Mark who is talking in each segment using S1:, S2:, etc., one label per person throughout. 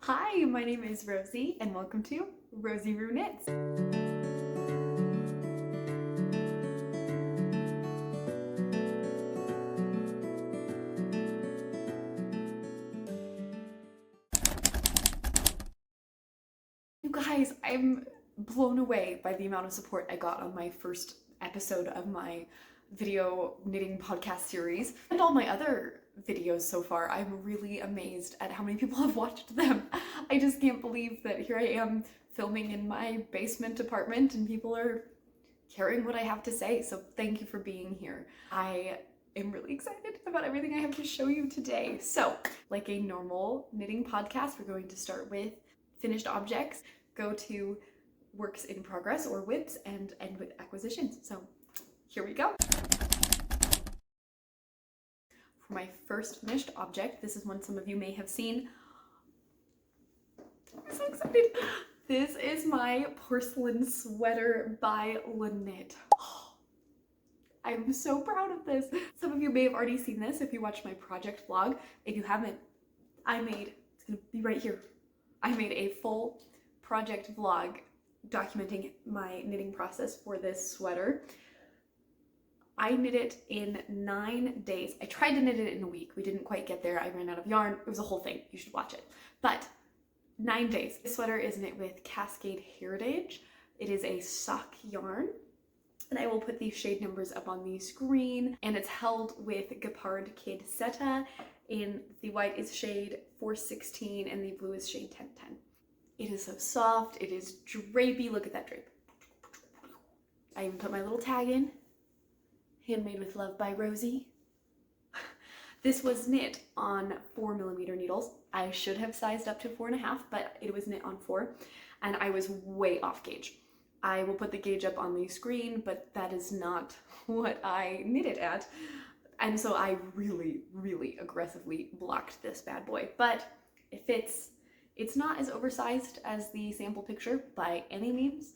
S1: Hi, my name is Rosie and welcome to Rosie Rue Knits. You guys, I'm blown away by the amount of support I got on my first episode of my video knitting podcast series and all my other videos so far. I'm really amazed at how many people have watched them. I just can't believe that here I am filming in my basement apartment and people are caring what I have to say. So thank you for being here. I am really excited about everything I have to show you today. So, like a normal knitting podcast, we're going to start with finished objects, go to works in progress or WIPs, and end with acquisitions. So here we go. For my first finished object, this is one some of you may have seen. I'm so excited. This is my porcelain sweater by Lumme. I'm so proud of this. Some of you may have already seen this if you watched my project vlog. If you haven't, it's gonna be right here. I made a full project vlog documenting my knitting process for this sweater. I knit it in 9 days. I tried to knit it in a week. We didn't quite get there. I ran out of yarn. It was a whole thing. You should watch it. But 9 days. This sweater is knit with Cascade Heritage. It is a sock yarn. And I will put the shade numbers up on the screen. And it's held with Gepard Kid Seta. In the white is shade 416 and the blue is shade 1010. It is so soft. It is drapey. Look at that drape. I even put my little tag in. Handmade with love by Rosie. This was knit on 4mm needles. I should have sized up to 4.5, but it was knit on 4, and I was way off gauge. I will put the gauge up on the screen, but that is not what I knit it at. And so I really, really aggressively blocked this bad boy, but it fits. It's not as oversized as the sample picture by any means.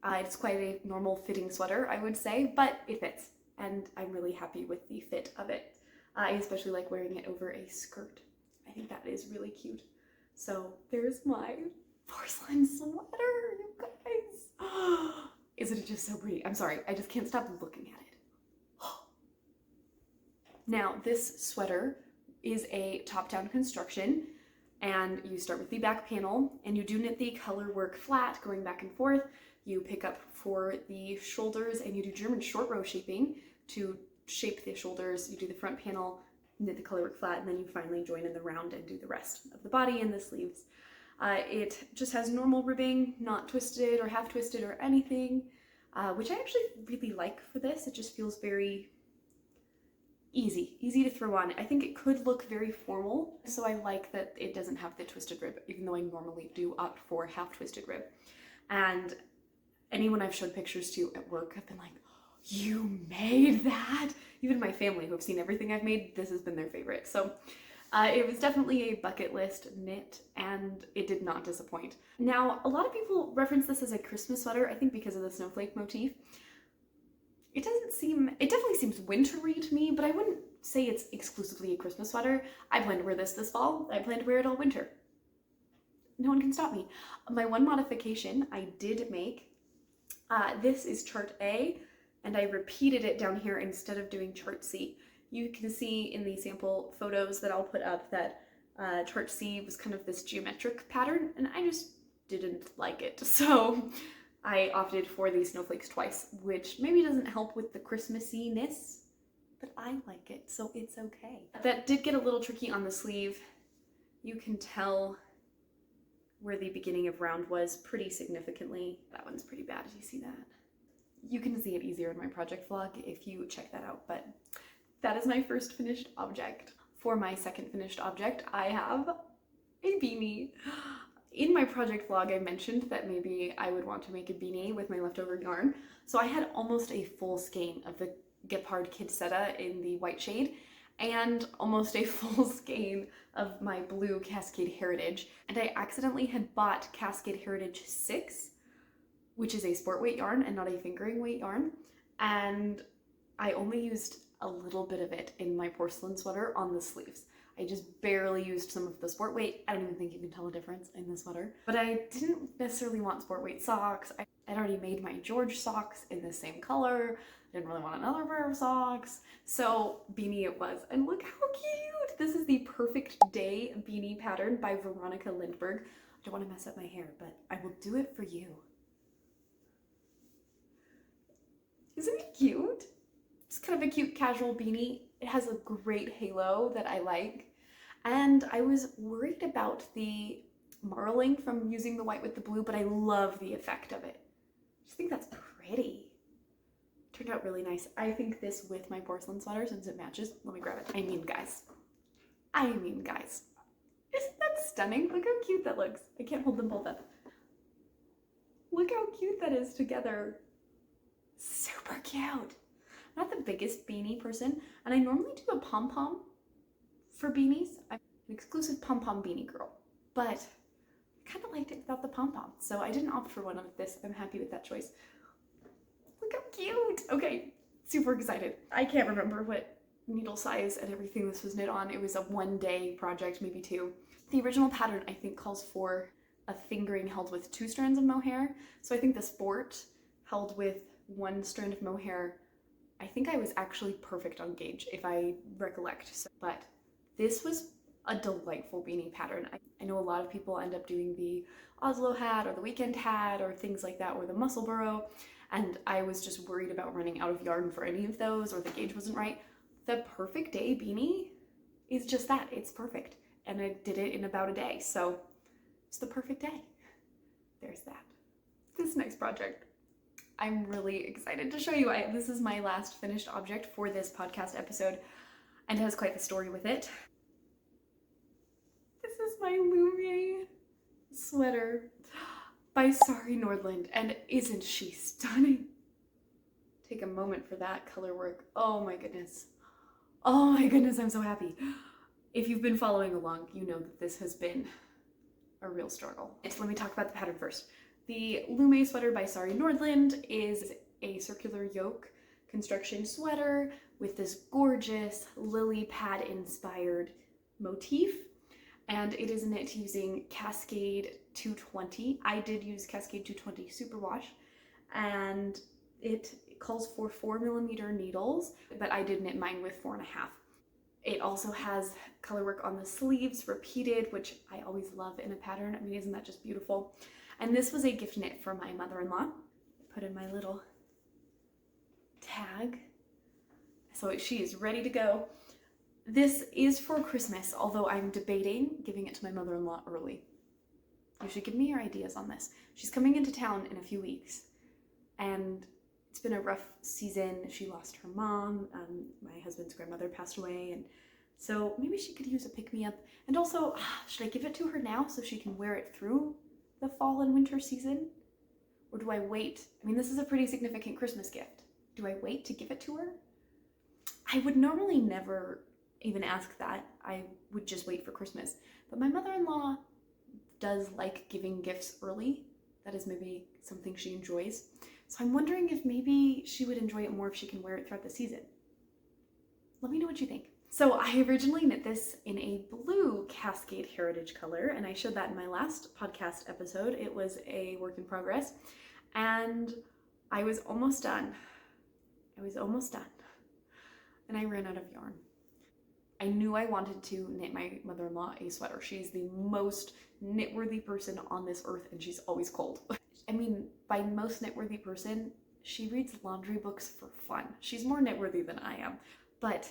S1: It's quite a normal fitting sweater, I would say, but it fits. And I'm really happy with the fit of it. I especially like wearing it over a skirt. I think that is really cute. So there's my porcelain sweater, you guys. Isn't it just so pretty? I'm sorry, I just can't stop looking at it. Now, this sweater is a top-down construction, and you start with the back panel, and you do knit the color work flat, going back and forth. You pick up for the shoulders and you do German short row shaping to shape the shoulders. You do the front panel, knit the color work flat, and then you finally join in the round and do the rest of the body and the sleeves. It just has normal ribbing, not twisted or half twisted or anything, which I actually really like for this. It just feels very easy to throw on. I think it could look very formal, so I like that it doesn't have the twisted rib, even though I normally do opt for half twisted rib. And anyone I've showed pictures to at work have been like, you made that? Even my family who have seen everything I've made, this has been their favorite. So it was definitely a bucket list knit and it did not disappoint. Now, a lot of people reference this as a Christmas sweater, I think because of the snowflake motif. It definitely seems wintry to me, but I wouldn't say it's exclusively a Christmas sweater. I plan to wear this fall. I plan to wear it all winter. No one can stop me. My one modification I did make, this is chart A, and I repeated it down here instead of doing chart C. You can see in the sample photos that I'll put up that chart C was kind of this geometric pattern, and I just didn't like it. So I opted for these snowflakes twice, which maybe doesn't help with the Christmassy-ness, but I like it, so it's okay. That did get a little tricky on the sleeve. You can tell where the beginning of round was pretty significantly. That one's pretty bad. Did you see that? You can see it easier in my project vlog if you check that out, but that is my first finished object. For my second finished object, I have a beanie. In my project vlog, I mentioned that maybe I would want to make a beanie with my leftover yarn. So I had almost a full skein of the Gepard Kid Seta in the white shade and almost a full skein of my blue Cascade Heritage. And I accidentally had bought Cascade Heritage 6, which is a sport weight yarn and not a fingering weight yarn. And I only used a little bit of it in my porcelain sweater on the sleeves. I just barely used some of the sport weight. I don't even think you can tell the difference in the sweater. But I didn't necessarily want sport weight socks. I'd already made my George socks in the same color. I didn't really want another pair of socks. So beanie it was. And look how cute! This is the Perfect Day beanie pattern by Veronica Lindberg. I don't want to mess up my hair, but I will do it for you. Isn't it cute? It's kind of a cute casual beanie. It has a great halo that I like. And I was worried about the marling from using the white with the blue, but I love the effect of it. I just think that's pretty. Turned out really nice. I think this with my porcelain sweater, since it matches. Let me grab it. I mean, guys. Isn't that stunning? Look how cute that looks. I can't hold them both up. Look how cute that is together. Super cute. I'm not the biggest beanie person, and I normally do a pom-pom for beanies. I'm an exclusive pom-pom beanie girl, but I kind of liked it without the pom-pom, so I didn't opt for one of this. I'm happy with that choice. Look how cute. Okay, super excited. I can't remember what needle size and everything this was knit on. It was a one-day project, maybe two. The original pattern, I think, calls for a fingering held with 2 strands of mohair, so I think the sport held with 1 strand of mohair. I think I was actually perfect on gauge, if I recollect. But this was a delightful beanie pattern. I know a lot of people end up doing the Oslo hat or the weekend hat or things like that, or the muscle burrow, and I was just worried about running out of yarn for any of those, or the gauge wasn't right. The Perfect Day beanie is just that. It's perfect. And I did it in about a day, so it's the perfect day. There's that. This next project, I'm really excited to show you. This is my last finished object for this podcast episode, and it has quite the story with it. This is my Lumé sweater by Sari Nordland, and isn't she stunning? Take a moment for that color work. Oh my goodness. Oh my goodness, I'm so happy. If you've been following along, you know that this has been a real struggle. So let me talk about the pattern first. The Lumé sweater by Sari Nordland is a circular yoke construction sweater with this gorgeous lily pad inspired motif, and it is knit using Cascade 220. I did use Cascade 220 Superwash, and it calls for 4mm needles, but I did knit mine with 4.5. It also has color work on the sleeves repeated, which I always love in a pattern. I mean, isn't that just beautiful? And this was a gift knit for my mother-in-law. Put in my little tag. So she is ready to go. This is for Christmas, although I'm debating giving it to my mother-in-law early. You should give me your ideas on this. She's coming into town in a few weeks, and it's been a rough season. She lost her mom. My husband's grandmother passed away, and so maybe she could use a pick-me-up. And also, should I give it to her now so she can wear it through the fall and winter season? Or do I wait? I mean, this is a pretty significant Christmas gift. Do I wait to give it to her? I would normally never even ask that. I would just wait for Christmas. But my mother-in-law does like giving gifts early. That is maybe something she enjoys. So I'm wondering if maybe she would enjoy it more if she can wear it throughout the season. Let me know what you think. So I originally knit this in a blue Cascade Heritage color, and I showed that in my last podcast episode. It was a work in progress, and I was almost done. And I ran out of yarn. I knew I wanted to knit my mother-in-law a sweater. She's the most knit-worthy person on this earth, and she's always cold. I mean, by most knit-worthy person, she reads laundry books for fun. She's more knit-worthy than I am, but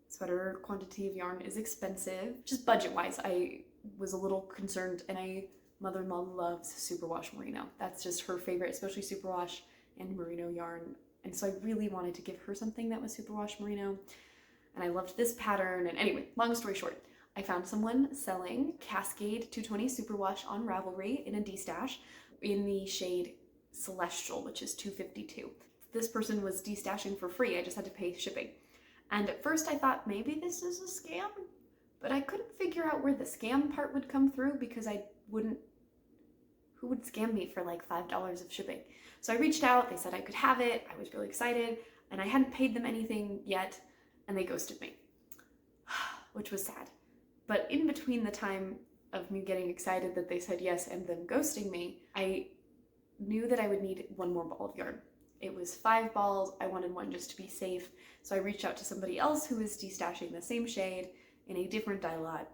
S1: sweater quantity of yarn is expensive. Just budget-wise, I was a little concerned, and my mother-in-law loves Superwash Merino. That's just her favorite, especially Superwash and Merino yarn. And so I really wanted to give her something that was Superwash Merino, and I loved this pattern. And anyway, long story short, I found someone selling Cascade 220 Superwash on Ravelry in a D-stash in the shade Celestial, which is $252. This person was D-stashing for free. I just had to pay shipping. And at first I thought maybe this is a scam, but I couldn't figure out where the scam part would come through because who would scam me for like $5 of shipping? So I reached out, they said I could have it. I was really excited, and I hadn't paid them anything yet, and they ghosted me. which was sad. But in between the time of me getting excited that they said yes and them ghosting me, I knew that I would need one more ball of yarn. It was 5 balls. I wanted one just to be safe. So I reached out to somebody else who was destashing the same shade in a different dye lot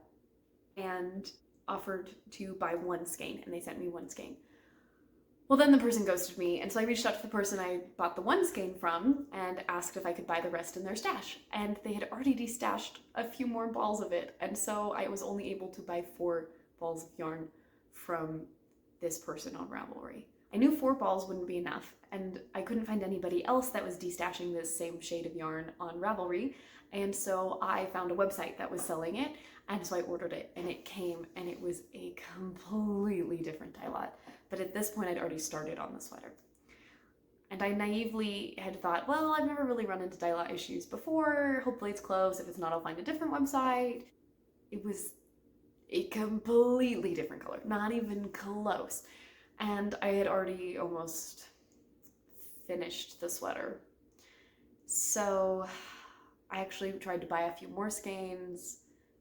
S1: and offered to buy 1 skein, and they sent me 1 skein. Well, then the person ghosted me, and so I reached out to the person I bought the 1 skein from and asked if I could buy the rest in their stash. And they had already destashed a few more balls of it, and so I was only able to buy 4 balls of yarn from this person on Ravelry. I knew 4 balls wouldn't be enough, and I couldn't find anybody else that was destashing this same shade of yarn on Ravelry, and so I found a website that was selling it, and so I ordered it, and it came, and it was a completely different dye lot. But at this point, I'd already started on the sweater. And I naively had thought, well, I've never really run into dye lot issues before. Hopefully it's close. If it's not, I'll find a different website. It was a completely different color, not even close. And I had already almost finished the sweater. So I actually tried to buy a few more skeins.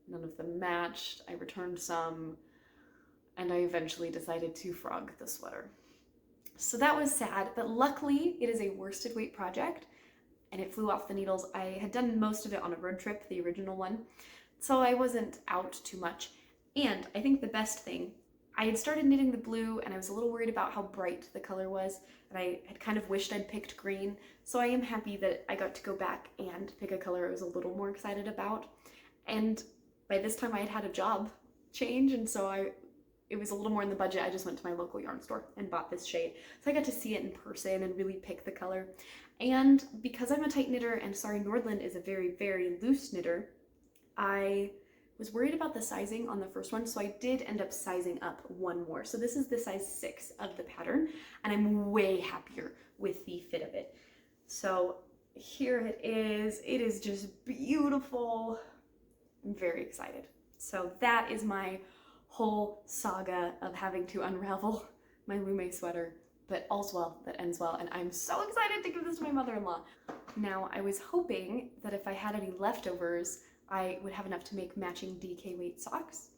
S1: None of them matched. I returned some, and I eventually decided to frog the sweater. So that was sad, but luckily it is a worsted weight project and it flew off the needles. I had done most of it on a road trip, the original one, so I wasn't out too much. And I think the best thing, I had started knitting the blue and I was a little worried about how bright the color was, and I had kind of wished I'd picked green, so I am happy that I got to go back and pick a color I was a little more excited about. And by this time I had had a job change, and so it was a little more in the budget. I just went to my local yarn store and bought this shade. So I got to see it in person and really pick the color. And because I'm a tight knitter and Sorry Nordland is a very, very loose knitter, I was worried about the sizing on the first one, so I did end up sizing up 1 more. So this is the size 6 of the pattern, and I'm way happier with the fit of it. So here it is. It is just beautiful. I'm very excited. So that is my whole saga of having to unravel my Lumé sweater, but all's well that ends well, and I'm so excited to give this to my mother-in-law. Now, I was hoping that if I had any leftovers, I would have enough to make matching DK weight socks,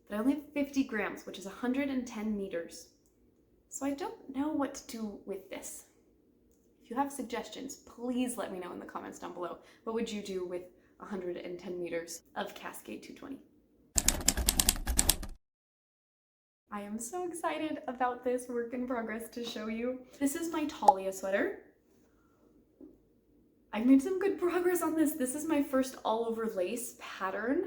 S1: but I only have 50 grams, which is 110 meters. So I don't know what to do with this. If you have suggestions, please let me know in the comments down below. What would you do with 110 meters of Cascade 220? I am so excited about this work in progress to show you. This is my Talia sweater. I've made some good progress on this. This is my first all over lace pattern.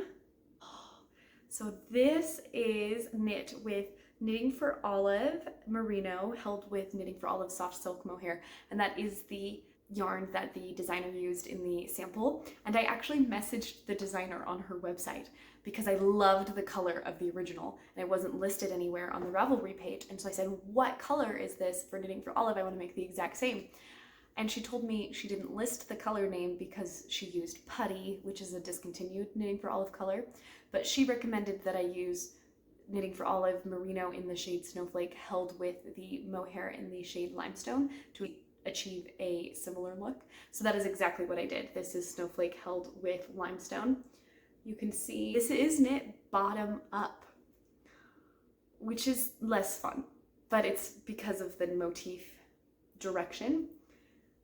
S1: So this is knit with Knitting for Olive Merino, held with Knitting for Olive Soft Silk Mohair, and that is the yarn that the designer used in the sample. And I actually messaged the designer on her website because I loved the color of the original and it wasn't listed anywhere on the Ravelry page. And so I said, what color is this for Knitting for Olive? I want to make the exact same. And she told me she didn't list the color name because she used Putty, which is a discontinued Knitting for Olive color, but she recommended that I use Knitting for Olive Merino in the shade Snowflake, held with the mohair in the shade Limestone to achieve a similar look. So that is exactly what I did. This is Snowflake held with Limestone. You can see this is knit bottom up, which is less fun, but it's because of the motif direction.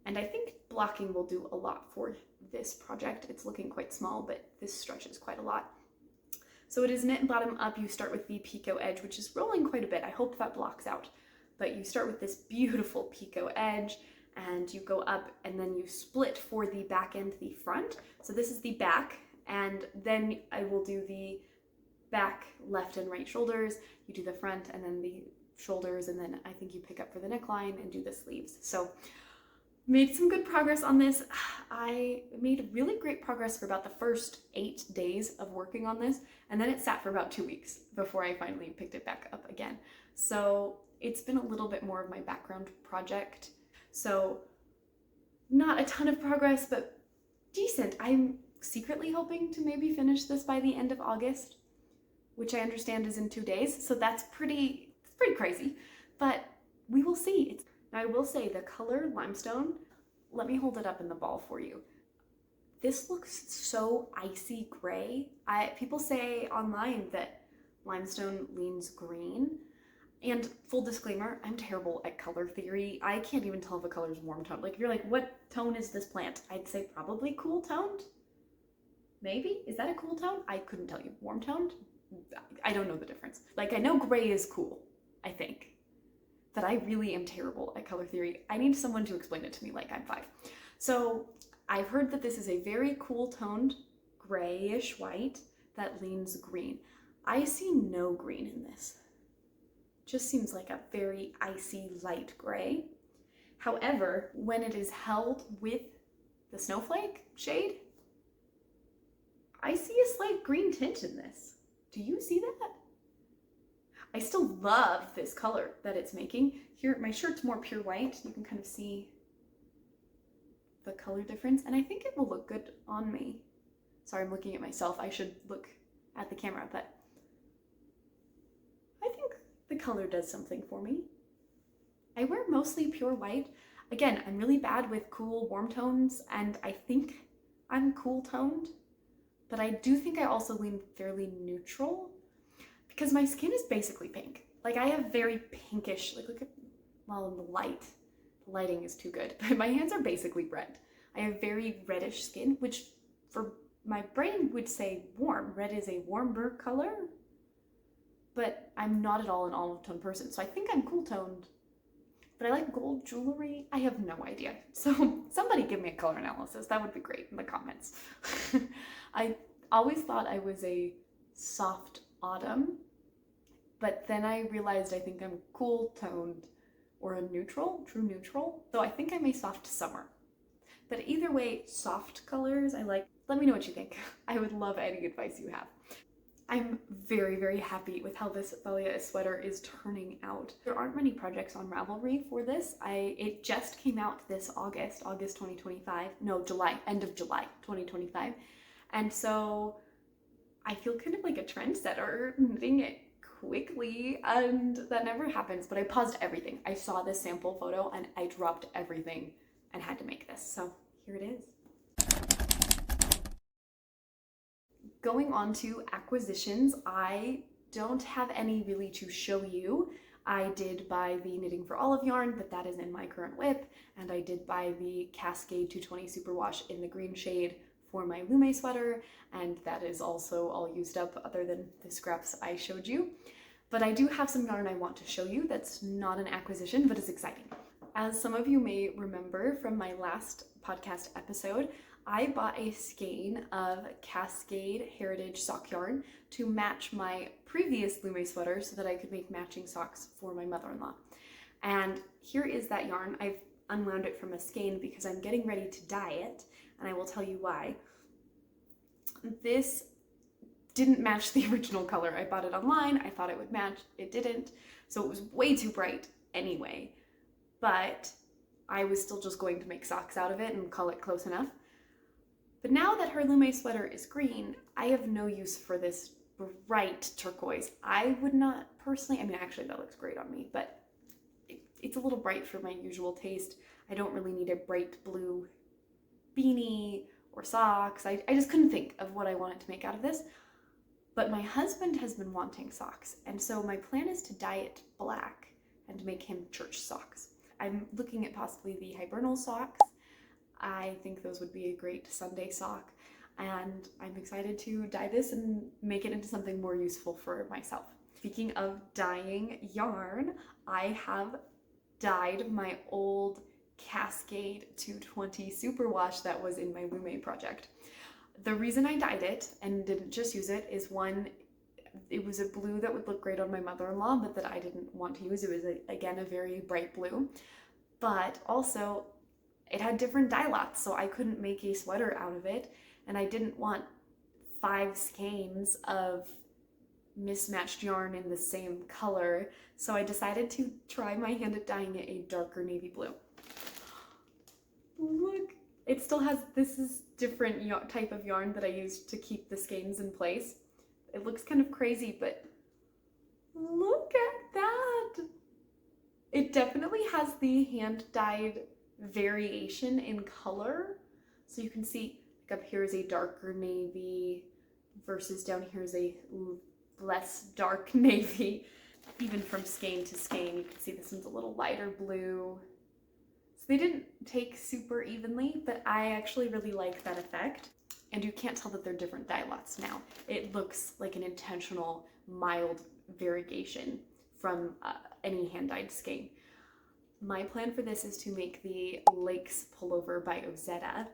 S1: And I think blocking will do a lot for this project. It's looking quite small, but this stretches quite a lot. So it is knit bottom up. You start with the picot edge, which is rolling quite a bit. I hope that blocks out. But you start with this beautiful picot edge and you go up and then you split for the back and the front. So this is the back, and then I will do the back left and right shoulders. You do the front and then the shoulders, and then I think you pick up for the neckline and do the sleeves. So made some good progress on this. I made really great progress for about the first 8 days of working on this, and then it sat for about 2 weeks before I finally picked it back up again. So it's been a little bit more of my background project. So not a ton of progress, but decent. I'm secretly hoping to maybe finish this by the end of August, which I understand is in 2 days. So that's pretty crazy, but we will see. Now I will say the color Limestone, let me hold it up in the ball for you. This looks so icy gray. People say online that limestone leans green. And full disclaimer, I'm terrible at color theory. I can't even tell if a color is warm toned. Like if you're like, what tone is this plant? I'd say probably cool toned. Maybe? Is that a cool tone? I couldn't tell you. Warm toned? I don't know the difference. Like I know gray is cool, I think. But I really am terrible at color theory. I need someone to explain it to me like I'm 5. So I've heard that this is a very cool toned grayish white that leans green. I see no green in this. Just seems like a very icy light gray. However, when it is held with the snowflake shade, I see a slight green tint in this. Do you see that? I still love this color that it's making. Here, my shirt's more pure white. You can kind of see the color difference, and I think it will look good on me. Sorry, I'm looking at myself. I should look at the camera, but I think the color does something for me. I wear mostly pure white. Again, I'm really bad with cool warm tones, and I think I'm cool toned, but I do think I also lean fairly neutral because my skin is basically pink. Like I have very pinkish, like look at, well, in the lighting is too good, but my hands are basically red. I have very reddish skin, which for my brain would say warm. Red is a warmer color, but I'm not at all an olive tone person. So I think I'm cool toned, but I like gold jewelry. I have no idea. So somebody give me a color analysis. That would be great in the comments. I always thought I was a soft autumn, but then I realized I think I'm cool toned or a neutral, true neutral. So I think I'm a soft summer. But either way, soft colors I like. Let me know what you think. I would love any advice you have. I'm very, very happy with how this Thalia sweater is turning out. There aren't many projects on Ravelry for this. It just came out this August 2025. No, July, end of July 2025. And so I feel kind of like a trendsetter knitting it quickly, and that never happens, but I paused everything. I saw this sample photo and I dropped everything and had to make this. So here it is. Going on to acquisitions, I don't have any really to show you. I did buy the Knitting for Olive yarn, but that is in my current whip, and I did buy the Cascade 220 Superwash in the green shade for my Lume sweater, and that is also all used up other than the scraps I showed you. But I do have some yarn I want to show you that's not an acquisition, but is exciting. As some of you may remember from my last podcast episode, I bought a skein of Cascade Heritage sock yarn to match my previous Lume sweater so that I could make matching socks for my mother-in-law. And here is that yarn. I've unwound it from a skein because I'm getting ready to dye it, and I will tell you why. This didn't match the original color. I bought it online. I thought it would match. It didn't. So it was way too bright anyway. But I was still just going to make socks out of it and call it close enough. But now that her Lume sweater is green, I have no use for this bright turquoise. I would not personally, I mean, actually that looks great on me, but it's a little bright for my usual taste. I don't really need a bright blue beanie or socks. I just couldn't think of what I wanted to make out of this. But my husband has been wanting socks, and so my plan is to dye it black and make him church socks. I'm looking at possibly the hibernal socks. I think those would be a great Sunday sock, and I'm excited to dye this and make it into something more useful for myself. Speaking of dyeing yarn, I have dyed my old Cascade 220 Superwash that was in my Lumé project. The reason I dyed it and didn't just use it is one, it was a blue that would look great on my mother-in-law, but that I didn't want to use. It was, again, a very bright blue, but also it had different dye lots, so I couldn't make a sweater out of it, and I didn't want 5 skeins of mismatched yarn in the same color, so I decided to try my hand at dyeing it a darker navy blue. Look, it still has, this is different type of yarn that I used to keep the skeins in place. It looks kind of crazy, but look at that! It definitely has the hand-dyed variation in color. So you can see Like up here is a darker navy versus down here is a less dark navy. Even from skein to skein, you can see this one's a little lighter blue. So they didn't take super evenly, but I actually really like that effect. And you can't tell that they're different dye lots now. It looks like an intentional, mild variegation from any hand-dyed skein. My plan for this is to make the Lakes pullover by Ozetta.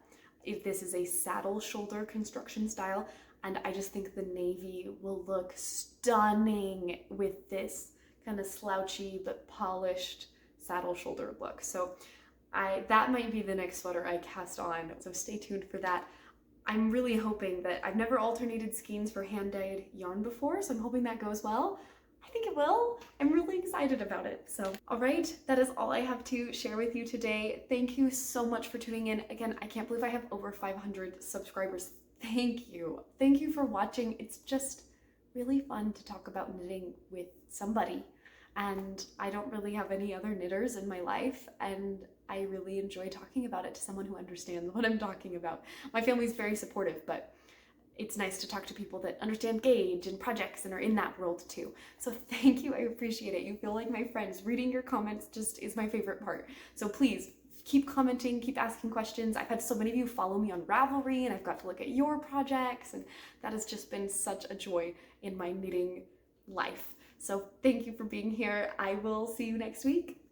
S1: If this is a saddle shoulder construction style, and I just think the navy will look stunning with this kind of slouchy but polished saddle shoulder look. So that might be the next sweater I cast on, so stay tuned for that. I'm really hoping that, I've never alternated skeins for hand-dyed yarn before, so I'm hoping that goes well. I think it will. I'm really excited about it. So, all right, that is all I have to share with you today. Thank you so much for tuning in. Again, I can't believe I have over 500 subscribers. Thank you. Thank you for watching. It's just really fun to talk about knitting with somebody. And I don't really have any other knitters in my life, and I really enjoy talking about it to someone who understands what I'm talking about. My family's very supportive, but it's nice to talk to people that understand gauge and projects and are in that world too. So thank you, I appreciate it. You feel like my friends. Reading your comments just is my favorite part. So please keep commenting, keep asking questions. I've had so many of you follow me on Ravelry, and I've got to look at your projects, and that has just been such a joy in my knitting life. So thank you for being here. I will see you next week.